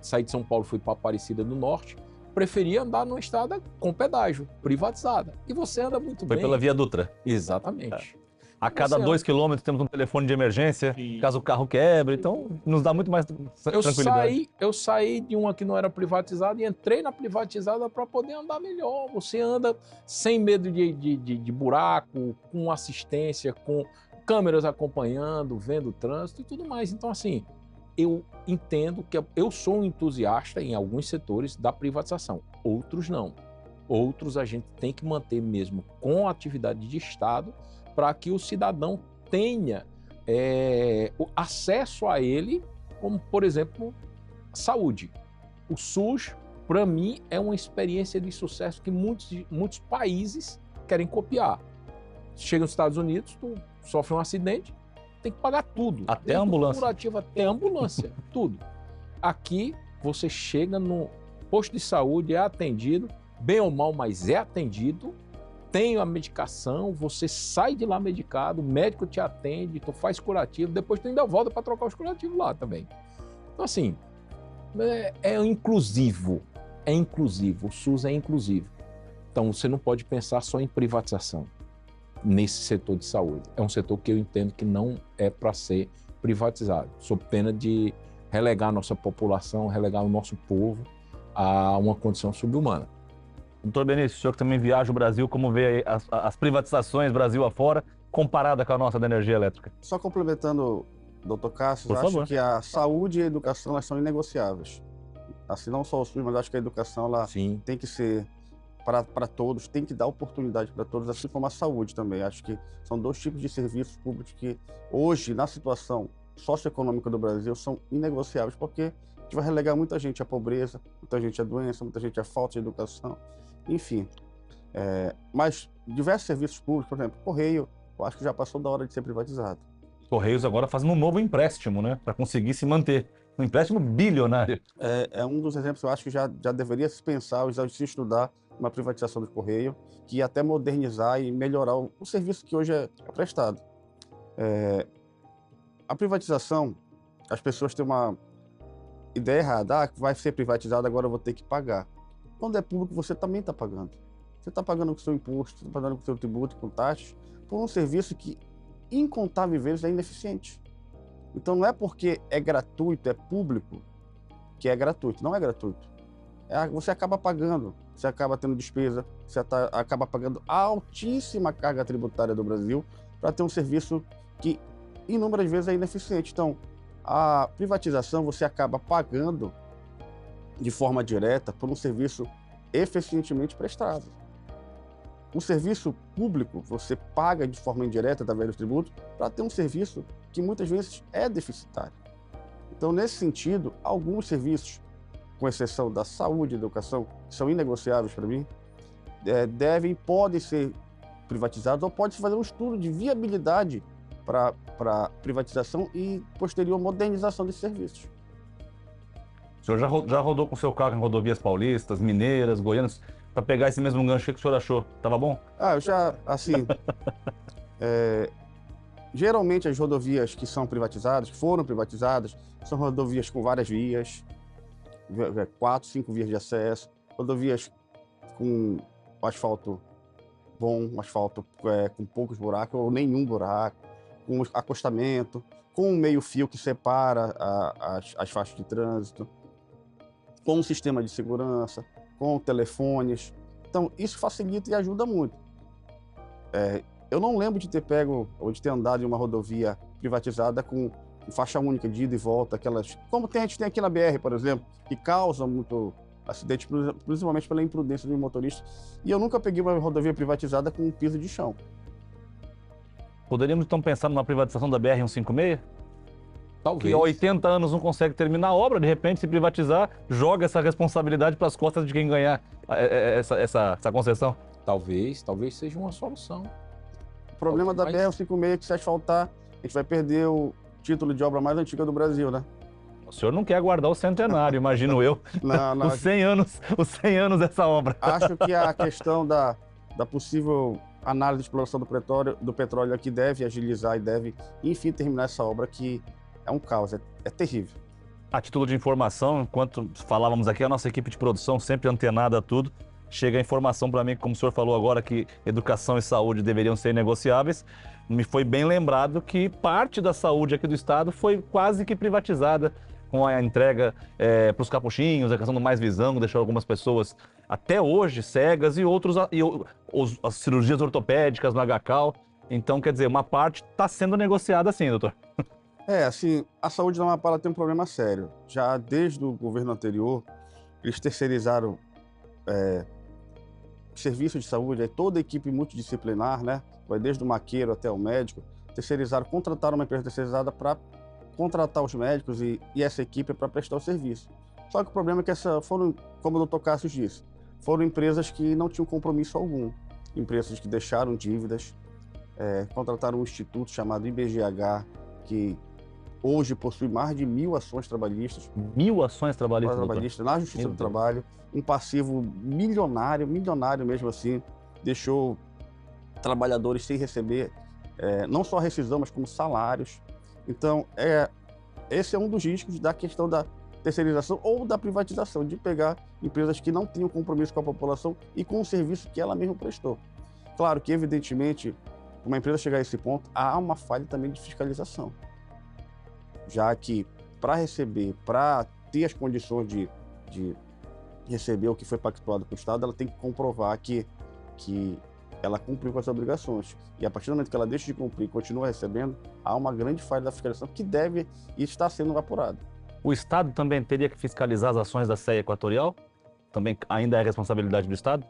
saí de São Paulo, fui para Aparecida do Norte, preferia andar numa estrada com pedágio, privatizada. E você anda muito bem. Foi pela Via Dutra. Exatamente. A cada 2 quilômetros temos um telefone de emergência, caso o carro quebre, então nos dá muito mais tranquilidade. Eu saí de uma que não era privatizada e entrei na privatizada para poder andar melhor. Você anda sem medo de buraco, com assistência, com câmeras acompanhando, vendo o trânsito e tudo mais. Então, assim, eu entendo que eu sou um entusiasta em alguns setores da privatização, outros não. Outros a gente tem que manter mesmo com a atividade de Estado para que o cidadão tenha o acesso a ele, como, por exemplo, saúde. O SUS, para mim, é uma experiência de sucesso que muitos países querem copiar. Chega nos Estados Unidos, tu sofre um acidente, tem que pagar tudo. Até a ambulância. Curativo, até a ambulância, tudo. Aqui, você chega no posto de saúde, é atendido, bem ou mal, mas é atendido, tem a medicação, você sai de lá medicado, o médico te atende, tu faz curativo, depois tu ainda volta para trocar os curativos lá também. Então, assim, é inclusivo, o SUS é inclusivo. Então, você não pode pensar só em privatização nesse setor de saúde. É um setor que eu entendo que não é para ser privatizado, sob pena de relegar a nossa população, relegar o nosso povo a uma condição subhumana. Doutor Benício, o senhor que também viaja o Brasil, como vê as privatizações Brasil afora, comparada com a nossa da energia elétrica? Só complementando Doutor Cássio, Por acho favor. que a saúde e a educação elas são inegociáveis. Assim, não só o SUS, mas acho que a educação ela Sim. tem que ser para todos, tem que dar oportunidade para todos, assim como a saúde também. Acho que são dois tipos de serviços públicos que hoje, na situação socioeconômica do Brasil, são inegociáveis, porque a gente vai relegar muita gente à pobreza, muita gente à doença, muita gente à falta de educação, enfim. Mas diversos serviços públicos, por exemplo, Correio, eu acho que já passou da hora de ser privatizado. Correios agora fazendo um novo empréstimo, né? Para conseguir se manter. Um empréstimo bilionário. É um dos exemplos que eu acho que já deveria se pensar, já se estudar uma privatização do Correio, que ia até modernizar e melhorar o serviço que hoje é prestado. A privatização, as pessoas têm uma ideia errada, vai ser privatizado, agora eu vou ter que pagar. Quando é público, você também está pagando. Você está pagando com o seu imposto, está pagando com o seu tributo, com taxas, por um serviço que incontáveis vezes é ineficiente. Então não é porque é gratuito, é público, que é gratuito. Não é gratuito. Você acaba pagando, você acaba tendo despesa, você acaba pagando a altíssima carga tributária do Brasil para ter um serviço que inúmeras vezes é ineficiente. Então, a privatização você acaba pagando de forma direta por um serviço eficientemente prestado. O serviço público, você paga de forma indireta, através do tributo, para ter um serviço que muitas vezes é deficitário. Então, nesse sentido, alguns serviços, com exceção da saúde e educação, que são inegociáveis para mim, podem ser privatizados ou pode-se fazer um estudo de viabilidade para privatização e posterior modernização desses serviços. O senhor já rodou com o seu carro em rodovias paulistas, mineiras, goianas, para pegar esse mesmo gancho? O que o senhor achou? Tava bom? Eu já, assim... geralmente as rodovias que são privatizadas, que foram privatizadas, são rodovias com várias vias, 4, 5 vias de acesso, rodovias com asfalto bom, asfalto com poucos buracos ou nenhum buraco, com acostamento, com um meio-fio que separa as faixas de trânsito, com um sistema de segurança, com telefones. Então, isso facilita e ajuda muito. Eu não lembro de ter pego ou de ter andado em uma rodovia privatizada com faixa única de ida e volta, aquelas, como a gente tem aqui na BR, por exemplo, que causam muito acidente, principalmente pela imprudência dos motoristas. E eu nunca peguei uma rodovia privatizada com um piso de chão. Poderíamos então pensar numa privatização da BR-156? Talvez. Que há 80 anos não consegue terminar a obra, de repente, se privatizar, joga essa responsabilidade para as costas de quem ganhar essa concessão. Talvez seja uma solução. O problema da BR-156 é que se asfaltar, a gente vai perder o título de obra mais antiga do Brasil, né? O senhor não quer aguardar o centenário, imagino eu. Não. Os 100 anos dessa obra. Acho que a questão da possível análise de exploração do petróleo aqui deve agilizar e deve, enfim, terminar essa obra que é um caos, é terrível. A título de informação, enquanto falávamos aqui, a nossa equipe de produção sempre antenada a tudo, chega a informação para mim, como o senhor falou agora, que educação e saúde deveriam ser negociáveis. Me foi bem lembrado que parte da saúde aqui do estado foi quase que privatizada, com a entrega para os capuchinhos, a questão do Mais Visão, deixou algumas pessoas até hoje cegas e outros, as cirurgias ortopédicas no HCAL. Então, quer dizer, uma parte está sendo negociada sim, doutor. Assim, a saúde da Amapá tem um problema sério. Já desde o governo anterior, eles terceirizaram serviços de saúde, toda a equipe multidisciplinar, né? Vai desde o maqueiro até o médico, contrataram uma empresa terceirizada para contratar os médicos e essa equipe para prestar o serviço. Só que o problema é que foram, como o Dr. Cássio disse, foram empresas que não tinham compromisso algum, empresas que deixaram dívidas, contrataram um instituto chamado IBGH, que hoje possui mais de 1.000 ações trabalhistas. 1.000 ações trabalhistas Na Justiça do Trabalho, um passivo milionário mesmo assim, deixou trabalhadores sem receber não só a rescisão, mas como salários. Então, esse é um dos riscos da questão da terceirização ou da privatização, de pegar empresas que não tinham compromisso com a população e com o serviço que ela mesma prestou. Claro que, evidentemente, uma empresa chegar a esse ponto, há uma falha também de fiscalização. Já que, para ter as condições de receber o que foi pactuado com o Estado, ela tem que comprovar que ela cumpriu com as obrigações. E a partir do momento que ela deixa de cumprir e continua recebendo, há uma grande falha da fiscalização que deve e está sendo apurada. O Estado também teria que fiscalizar as ações da CEA Equatorial? Também ainda é responsabilidade do Estado?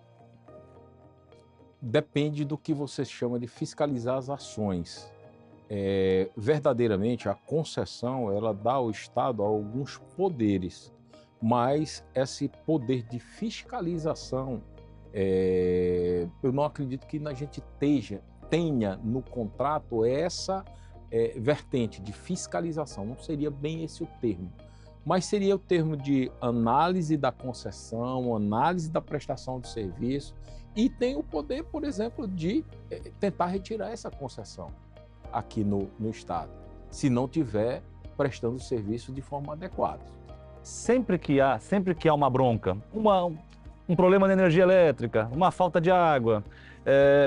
Depende do que você chama de fiscalizar as ações. Verdadeiramente, a concessão, ela dá ao Estado alguns poderes, mas esse poder de fiscalização, eu não acredito que a gente tenha no contrato essa vertente de fiscalização, não seria bem esse o termo, mas seria o termo de análise da concessão, análise da prestação de serviço, e tem o poder, por exemplo, de tentar retirar essa concessão aqui no Estado, se não tiver prestando serviço de forma adequada. Sempre que há uma bronca, um problema de energia elétrica, uma falta de água,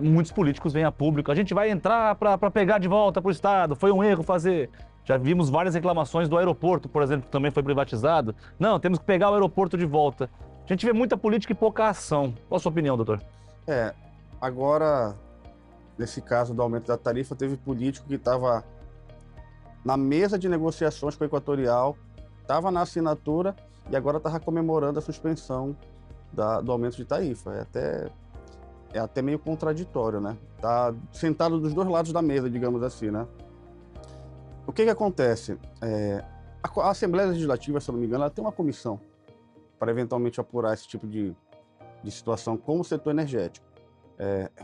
muitos políticos vêm a público, a gente vai entrar para pegar de volta para o Estado, foi um erro fazer. Já vimos várias reclamações do aeroporto, por exemplo, que também foi privatizado. Não, temos que pegar o aeroporto de volta. A gente vê muita política e pouca ação. Qual a sua opinião, doutor? Agora, nesse caso do aumento da tarifa, teve político que estava na mesa de negociações com a Equatorial, estava na assinatura e agora estava comemorando a suspensão do aumento de tarifa. É até meio contraditório, né? Tá sentado dos dois lados da mesa, digamos assim, né? O que acontece? A Assembleia Legislativa, se eu não me engano, ela tem uma comissão para eventualmente apurar esse tipo de situação como o setor energético.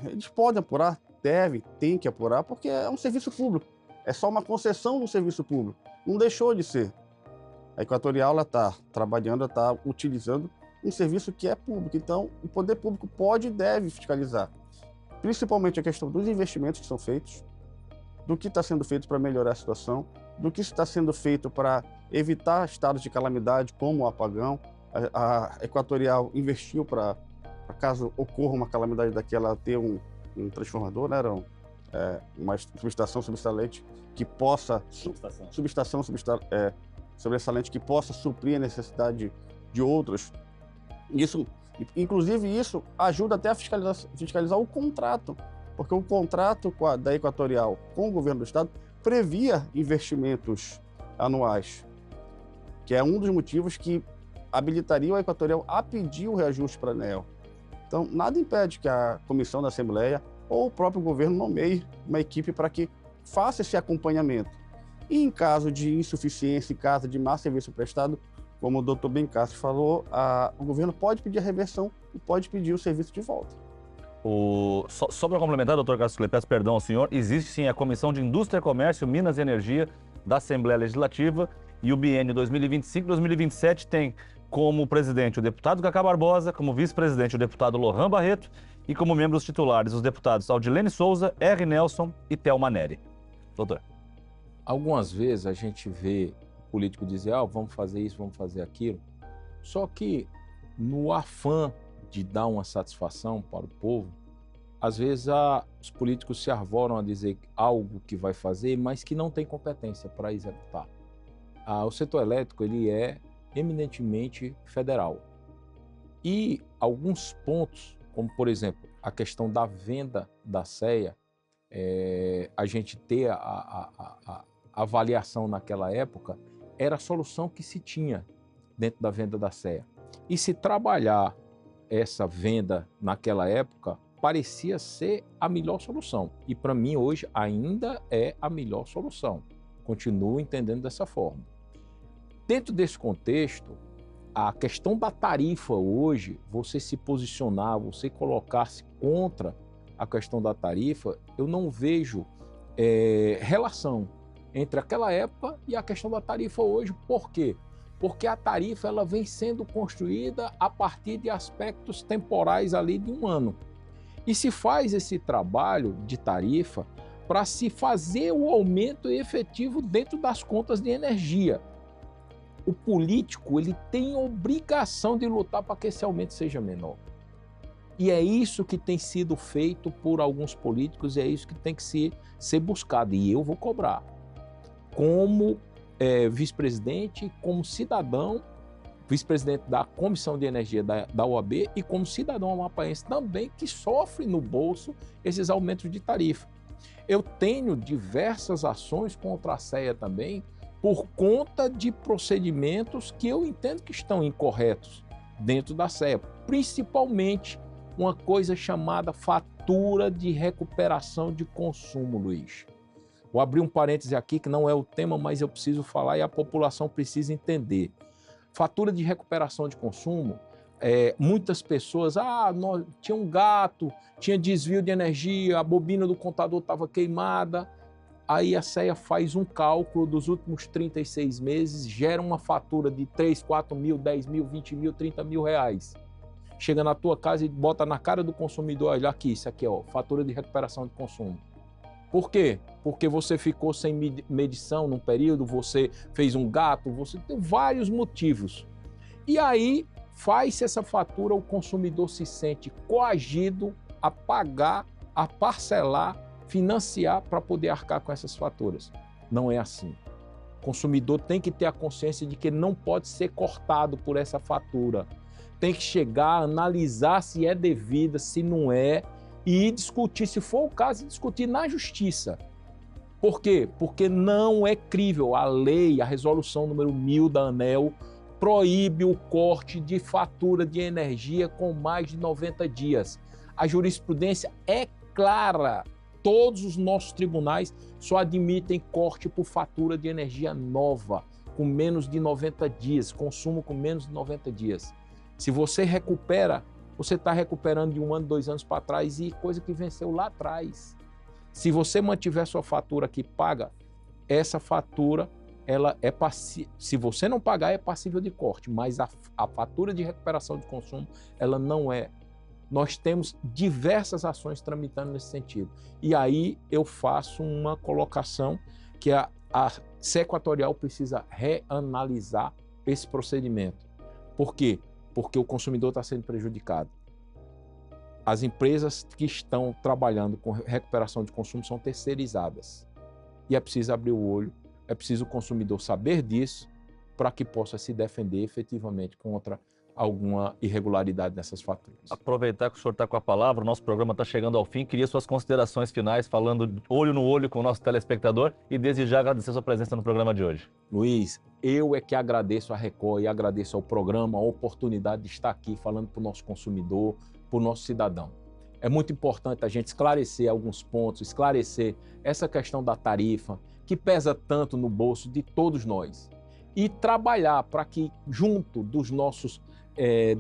Eles podem apurar, tem que apurar, porque é um serviço público. É só uma concessão do serviço público. Não deixou de ser. A Equatorial está trabalhando, está utilizando um serviço que é público. Então, o poder público pode e deve fiscalizar. Principalmente a questão dos investimentos que são feitos, do que está sendo feito para melhorar a situação, do que está sendo feito para evitar estados de calamidade, como o apagão. A Equatorial investiu para, caso ocorra uma calamidade daquela, ter um transformador, né? Uma subestação sobressalente que possa... Subestação sobressalente que possa suprir a necessidade de outros. Inclusive, isso ajuda até a fiscalizar o contrato, porque o contrato da Equatorial com o governo do Estado previa investimentos anuais, que é um dos motivos que habilitaria a Equatorial a pedir o reajuste para a ANEEL. Então, nada impede que a comissão da Assembleia ou o próprio governo nomeie uma equipe para que faça esse acompanhamento. E em caso de insuficiência, em caso de má serviço prestado, como o doutor Bencastre falou, o governo pode pedir a reversão e pode pedir o serviço de volta. Só para complementar, doutor Castro, peço perdão ao senhor, existe sim a Comissão de Indústria, Comércio, Minas e Energia da Assembleia Legislativa, e o biênio 2025-2027 tem como presidente o deputado Cacá Barbosa, como vice-presidente o deputado Lohan Barreto e como membros titulares os deputados Aldilene Souza, R. Nelson e Thelma Neri. Doutor. Algumas vezes a gente vê o político dizer, vamos fazer isso, vamos fazer aquilo, só que no afã de dar uma satisfação para o povo, às vezes os políticos se arvoram a dizer algo que vai fazer, mas que não tem competência para executar. O setor elétrico ele é eminentemente federal. E alguns pontos, como por exemplo, a questão da venda da CEA, a gente ter a avaliação naquela época, era a solução que se tinha dentro da venda da CEA. E se trabalhar essa venda naquela época, parecia ser a melhor solução. E para mim hoje ainda é a melhor solução. Continuo entendendo dessa forma. Dentro desse contexto, a questão da tarifa hoje, você se posicionar, você colocar-se contra a questão da tarifa, eu não vejo relação entre aquela época e a questão da tarifa hoje. Por quê? Porque a tarifa ela vem sendo construída a partir de aspectos temporais ali de um ano. E se faz esse trabalho de tarifa para se fazer o aumento efetivo dentro das contas de energia. O político ele tem obrigação de lutar para que esse aumento seja menor. E é isso que tem sido feito por alguns políticos, e é isso que tem que ser buscado. E eu vou cobrar. Como vice-presidente, como cidadão, vice-presidente da Comissão de Energia da OAB e como cidadão amapaense também que sofre no bolso esses aumentos de tarifa. Eu tenho diversas ações contra a CEA também por conta de procedimentos que eu entendo que estão incorretos dentro da CEA, principalmente uma coisa chamada fatura de recuperação de consumo, Luiz. Vou abrir um parêntese aqui que não é o tema, mas eu preciso falar e a população precisa entender. Fatura de recuperação de consumo, muitas pessoas, tinha um gato, tinha desvio de energia, a bobina do contador estava queimada. Aí a CEA faz um cálculo dos últimos 36 meses, gera uma fatura de 3, 4 mil, 10 mil, 20 mil, 30 mil reais. Chega na tua casa e bota na cara do consumidor, olha aqui, isso aqui, ó, fatura de recuperação de consumo. Por quê? Porque você ficou sem medição num período, você fez um gato, você tem vários motivos. E aí, faz essa fatura, o consumidor se sente coagido a pagar, a parcelar, financiar para poder arcar com essas faturas. Não é assim. O consumidor tem que ter a consciência de que não pode ser cortado por essa fatura. Tem que chegar, analisar se é devida, se não é, e discutir, se for o caso, discutir na justiça. Por quê? Porque não é crível. A lei, a resolução número 1000 da ANEEL, proíbe o corte de fatura de energia com mais de 90 dias. A jurisprudência é clara. Todos os nossos tribunais só admitem corte por fatura de energia nova, com menos de 90 dias, consumo com menos de 90 dias. Se você recupera, você está recuperando de 1 ano, 2 anos para trás e coisa que venceu lá atrás. Se você mantiver sua fatura que paga, essa fatura, ela é se você não pagar, é passível de corte, mas a fatura de recuperação de consumo, ela não é. Nós temos diversas ações tramitando nesse sentido. E aí eu faço uma colocação que a CEA Equatorial precisa reanalisar esse procedimento. Por quê? Porque o consumidor está sendo prejudicado. As empresas que estão trabalhando com recuperação de consumo são terceirizadas. E é preciso abrir o olho, é preciso o consumidor saber disso para que possa se defender efetivamente contra alguma irregularidade nessas faturas. Aproveitar que o senhor está com a palavra, o nosso programa está chegando ao fim. Queria suas considerações finais, falando olho no olho com o nosso telespectador e desde já agradecer sua presença no programa de hoje. Luiz, eu é que agradeço a Record e agradeço ao programa a oportunidade de estar aqui falando para o nosso consumidor, para o nosso cidadão. É muito importante a gente esclarecer alguns pontos, esclarecer essa questão da tarifa, que pesa tanto no bolso de todos nós. E trabalhar para que, junto dos nossos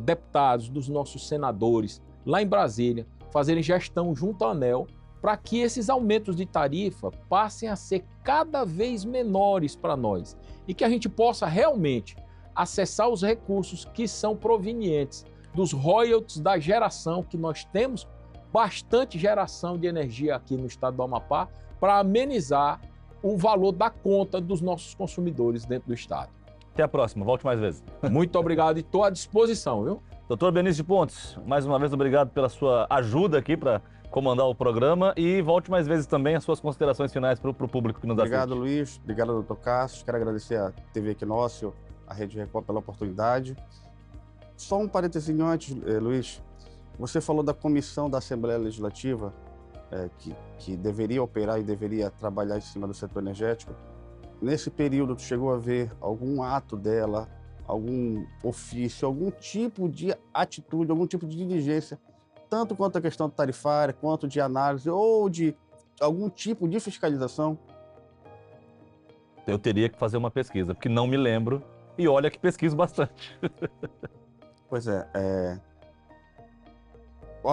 deputados, dos nossos senadores, lá em Brasília, fazerem gestão junto à ANEEL, para que esses aumentos de tarifa passem a ser cada vez menores para nós e que a gente possa realmente acessar os recursos que são provenientes dos royalties da geração, que nós temos bastante geração de energia aqui no estado do Amapá, para amenizar o valor da conta dos nossos consumidores dentro do estado. Até a próxima, volte mais vezes. Muito obrigado e estou à disposição, viu? Doutor Benício Pontes, mais uma vez obrigado pela sua ajuda aqui para comandar o programa e volte mais vezes também as suas considerações finais para o público que nos assiste. Obrigado, Luiz. Obrigado, doutor Cássio. Quero agradecer a TV Equinócio, a Rede Record pela oportunidade. Só um parênteses antes, Luiz. Você falou da comissão da Assembleia Legislativa que deveria operar e deveria trabalhar em cima do setor energético. Nesse período, tu chegou a ver algum ato dela, algum ofício, algum tipo de atitude, algum tipo de diligência, tanto quanto a questão tarifária, quanto de análise ou de algum tipo de fiscalização? Eu teria que fazer uma pesquisa, porque não me lembro e olha que pesquiso bastante. Pois a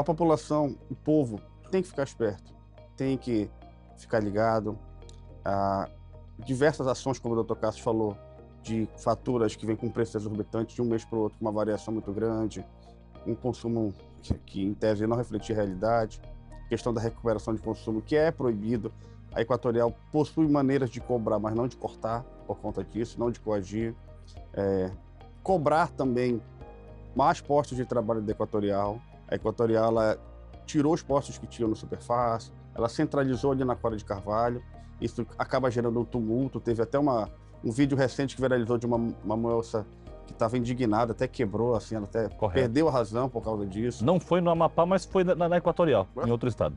população, o povo, tem que ficar esperto, tem que ficar ligado a diversas ações, como o doutor Cássio falou, de faturas que vêm com preços exorbitantes de um mês para o outro, com uma variação muito grande, um consumo que em tese não refletir a realidade, questão da recuperação de consumo, que é proibido. A Equatorial possui maneiras de cobrar, mas não de cortar por conta disso, não de coagir. Cobrar também mais postos de trabalho da Equatorial. A Equatorial ela tirou os postos que tinham no Superfácil, ela centralizou ali na Cora de Carvalho. Isso acaba gerando um tumulto. Teve até um vídeo recente que viralizou de uma moça que estava indignado, até quebrou, assim, ela até Correto. perdeu a razão por causa disso. Não foi no Amapá, mas foi na Equatorial, em outro estado.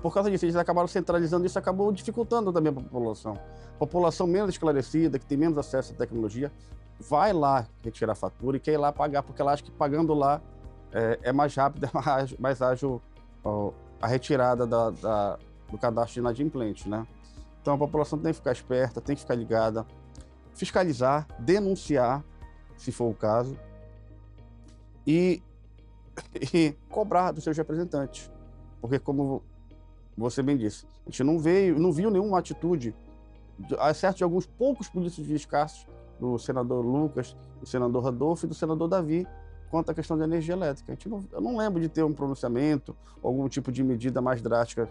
Por causa disso, eles acabaram centralizando isso, acabou dificultando também a população. População menos esclarecida, que tem menos acesso à tecnologia, vai lá retirar a fatura e quer ir lá pagar, porque ela acha que pagando lá é mais rápido, é mais ágil a retirada do cadastro de inadimplente, né? Então a população tem que ficar esperta, tem que ficar ligada, fiscalizar, denunciar, se for o caso, e cobrar dos seus representantes. Porque, como você bem disse, a gente não viu nenhuma atitude, exceto de alguns poucos políticos escassos, do senador Lucas, do senador Rodolfo e do senador Davi, quanto à questão da energia elétrica. Eu não lembro de ter um pronunciamento, algum tipo de medida mais drástica,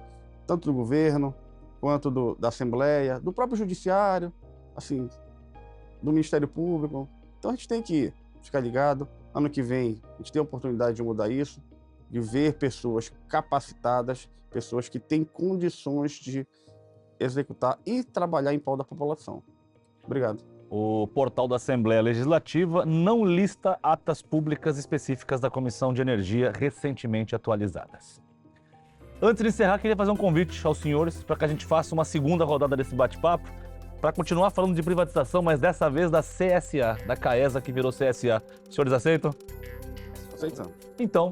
tanto do governo, quanto da Assembleia, do próprio Judiciário, assim, do Ministério Público. Então a gente tem que ficar ligado. Ano que vem a gente tem a oportunidade de mudar isso, de ver pessoas capacitadas, pessoas que têm condições de executar e trabalhar em prol da população. Obrigado. O portal da Assembleia Legislativa não lista atas públicas específicas da Comissão de Energia recentemente atualizadas. Antes de encerrar, queria fazer um convite aos senhores para que a gente faça uma segunda rodada desse bate-papo, para continuar falando de privatização, mas dessa vez da CSA, da CAESA que virou CSA. Os senhores aceitam? Aceitando. Então,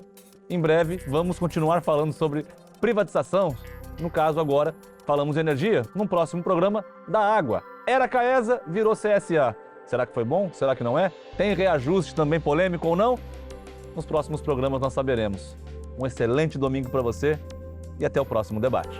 em breve, vamos continuar falando sobre privatização. No caso, agora, falamos de energia, num próximo programa da água. Era CAESA, virou CSA. Será que foi bom? Será que não é? Tem reajuste também polêmico ou não? Nos próximos programas nós saberemos. Um excelente domingo para você e até o próximo debate.